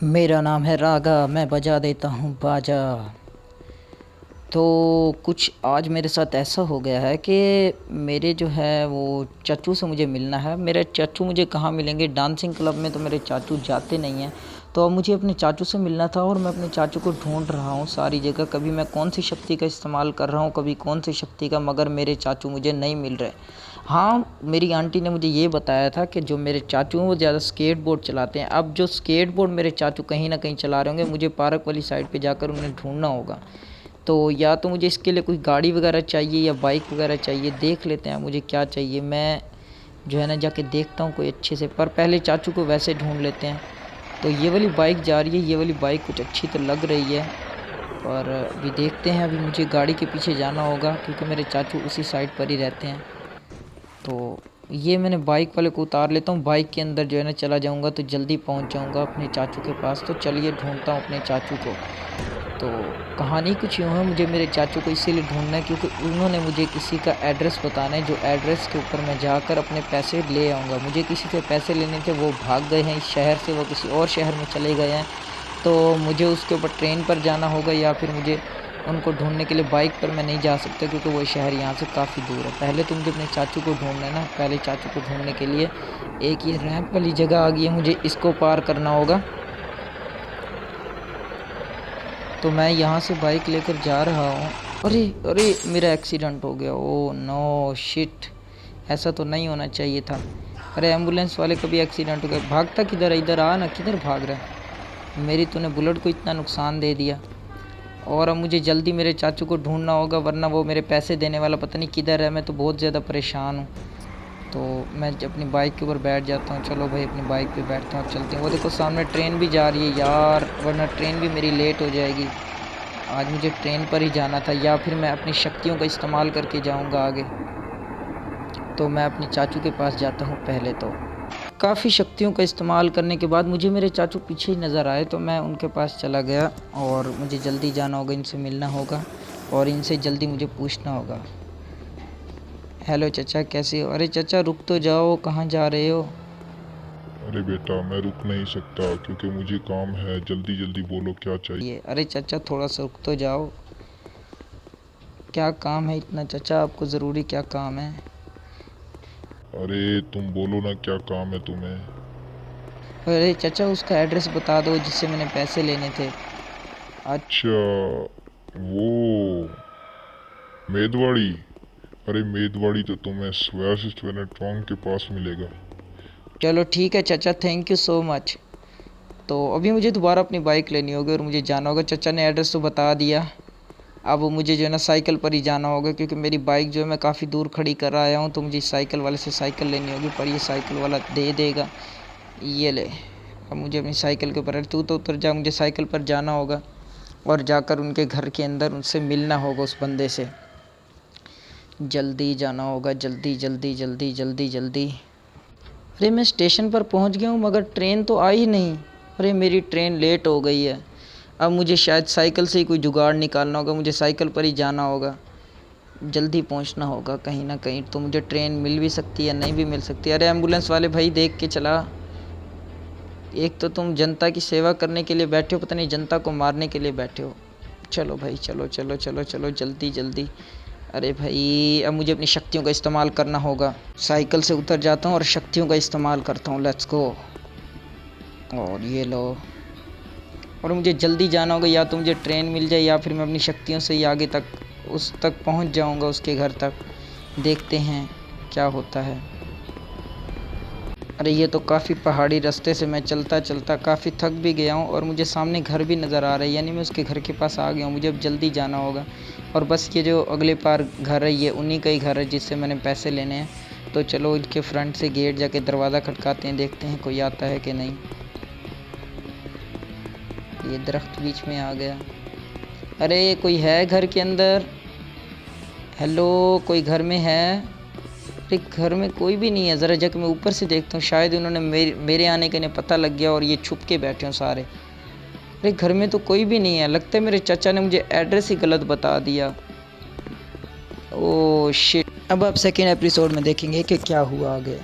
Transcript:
मेरा नाम है रागा, मैं बजा देता हूँ बाजा। तो कुछ आज मेरे साथ ऐसा हो गया है कि मेरे जो है वो चाचू से मुझे मिलना है। मेरे चाचू मुझे कहाँ मिलेंगे, डांसिंग क्लब में तो मेरे चाचू जाते नहीं हैं। तो अब मुझे अपने चाचू से मिलना था और मैं अपने चाचू को ढूंढ रहा हूँ सारी जगह। कभी मैं कौन सी शक्ति का इस्तेमाल कर रहा हूँ, कभी कौन सी शक्ति का, मगर मेरे चाचू मुझे नहीं मिल रहे। हाँ, मेरी आंटी ने मुझे ये बताया था कि जो मेरे चाचू हैं वो ज़्यादा स्केट बोर्ड चलाते हैं। अब जो स्केट बोर्ड मेरे चाचू कहीं ना कहीं चला रहे होंगे, मुझे पार्क वाली साइड पे जाकर उन्हें ढूंढना होगा। तो या तो मुझे इसके लिए कोई गाड़ी वगैरह चाहिए या बाइक वगैरह चाहिए। देख लेते हैं मुझे क्या चाहिए। मैं जो है ना जाके देखता हूँ कोई अच्छे से, पर पहले चाचू को वैसे ढूंढ लेते हैं। तो ये वाली बाइक जा रही है, ये वाली बाइक कुछ अच्छी तो लग रही है, पर अभी देखते हैं। अभी मुझे गाड़ी के पीछे जाना होगा क्योंकि मेरे चाचू उसी साइड पर ही रहते हैं। तो ये मैंने बाइक वाले को उतार लेता हूँ, बाइक के अंदर जो है ना चला जाऊँगा तो जल्दी पहुँच जाऊँगा अपने चाचू के पास। तो चलिए ढूंढता हूँ अपने चाचू को। तो कहानी कुछ यूँ है, मुझे मेरे चाचू को इसीलिए ढूंढना है क्योंकि उन्होंने मुझे किसी का एड्रेस बताना है, जो एड्रेस के ऊपर मैं जाकर अपने पैसे ले आऊँगा। मुझे किसी से पैसे लेने थे, वो भाग गए हैं इस शहर से, वो किसी और शहर में चले गए हैं। तो मुझे उसके ऊपर ट्रेन पर जाना होगा या फिर मुझे उनको ढूंढने के लिए बाइक पर मैं नहीं जा सकता क्योंकि वो शहर यहाँ से काफ़ी दूर है। पहले तो मुझे अपने चाचू को ढूंढना है ना। पहले चाचू को ढूंढने के लिए एक ये रैंप वाली जगह आ गई है, मुझे इसको पार करना होगा। तो मैं यहाँ से बाइक लेकर जा रहा हूँ। अरे अरे, मेरा एक्सीडेंट हो गया। ओ नो शिट, ऐसा तो नहीं होना चाहिए था। अरे एम्बुलेंस वाले का भी एक्सीडेंट हो गया। भागता किधर है, इधर आ ना, किधर भाग रहा है। मेरी तूने बुलेट को इतना नुकसान दे दिया। और अब मुझे जल्दी मेरे चाचू को ढूंढना होगा, वरना वो मेरे पैसे देने वाला पता नहीं किधर है। मैं तो बहुत ज़्यादा परेशान हूँ। तो मैं अपनी बाइक के ऊपर बैठ जाता हूँ। चलो भाई अपनी बाइक पे बैठता हूँ, चलते हैं। वो देखो सामने ट्रेन भी जा रही है यार, वरना ट्रेन भी मेरी लेट हो जाएगी। आज मुझे ट्रेन पर ही जाना था, या फिर मैं अपनी शक्तियों का इस्तेमाल करके जाऊँगा आगे। तो मैं अपने चाचू के पास जाता हूँ पहले। तो काफ़ी शक्तियों का इस्तेमाल करने के बाद मुझे मेरे चाचू पीछे ही नज़र आए, तो मैं उनके पास चला गया और मुझे जल्दी जाना होगा, इनसे मिलना होगा और इनसे जल्दी मुझे पूछना होगा। हेलो चाचा, कैसे हो? अरे चाचा रुक तो जाओ, कहाँ जा रहे हो? अरे बेटा, मैं रुक नहीं सकता क्योंकि मुझे काम है। जल्दी जल्दी बोलो क्या चाहिए। ये अरे चाचा थोड़ा सा रुक तो जाओ। क्या काम है इतना चाचा, आपको ज़रूरी क्या काम है? अरे तुम बोलो ना, क्या काम है तुम्हें। अरे चाचा उसका एड्रेस बता दो जिससे मैंने पैसे लेने थे। अच्छा, वो मेदवाड़ी। अरे मेदवाड़ी तो तुम्हें स्वेयर के पास मिलेगा। चलो ठीक है चाचा, थैंक यू सो मच। तो अभी मुझे दोबारा अपनी बाइक लेनी होगी और मुझे जाना होगा। चाचा ने एड्रेस तो बता दिया। अब मुझे जो है ना साइकिल पर ही जाना होगा क्योंकि मेरी बाइक जो है मैं काफ़ी दूर खड़ी कर आया हूँ। तो मुझे साइकिल वाले से साइकिल लेनी होगी, पर ये साइकिल वाला दे देगा। ये ले। अब मुझे अपनी साइकिल के ऊपर, तू तो उतर जा, मुझे साइकिल पर जाना होगा और जाकर उनके घर के अंदर उनसे मिलना होगा, उस बंदे से। जल्दी जाना होगा, जल्दी जल्दी जल्दी जल्दी जल्दी। अरे मैं स्टेशन पर पहुँच गया हूँ मगर ट्रेन तो आई नहीं। अरे मेरी ट्रेन लेट हो गई है। अब मुझे शायद साइकिल से ही कोई जुगाड़ निकालना होगा, मुझे साइकिल पर ही जाना होगा। जल्दी पहुंचना होगा कहीं ना कहीं, तो मुझे ट्रेन मिल भी सकती है, नहीं भी मिल सकती। अरे एम्बुलेंस वाले भाई देख के चला। एक तो तुम जनता की सेवा करने के लिए बैठे हो, पता नहीं जनता को मारने के लिए बैठे हो। चलो भाई चलो चलो चलो चलो जल्दी जल्दी। अरे भाई अब मुझे अपनी शक्तियों का इस्तेमाल करना होगा। साइकिल से उतर जाता हूँ और शक्तियों का इस्तेमाल करता हूँ। Let's go. और ये लो। और मुझे जल्दी जाना होगा, या तो मुझे ट्रेन मिल जाए या फिर मैं अपनी शक्तियों से ही आगे तक उस तक पहुंच जाऊंगा, उसके घर तक। देखते हैं क्या होता है। अरे ये तो काफ़ी पहाड़ी रास्ते से मैं चलता चलता काफ़ी थक भी गया हूं और मुझे सामने घर भी नज़र आ रहा है, यानी मैं उसके घर के पास आ गया हूं। मुझे अब जल्दी जाना होगा और बस ये जो अगले पार घर है ये उन्हीं का ही घर है जिससे मैंने पैसे लेने हैं। तो चलो इनके फ्रंट से गेट जाके दरवाज़ा खटकाते हैं, देखते हैं कोई आता है कि नहीं। ये दरख्त बीच में आ गया। अरे कोई है घर के अंदर? हेलो, कोई घर में है? अरे घर में कोई भी नहीं है। ज़रा जाकर मैं ऊपर से देखता हूँ, शायद उन्होंने मेरे आने का इन्हें पता लग गया और ये छुप के बैठे हों सारे। अरे घर में तो कोई भी नहीं है, लगता है मेरे चाचा ने मुझे एड्रेस ही गलत बता दिया। Oh shit. अब आप सेकेंड एपिसोड में देखेंगे कि क्या हुआ आगे।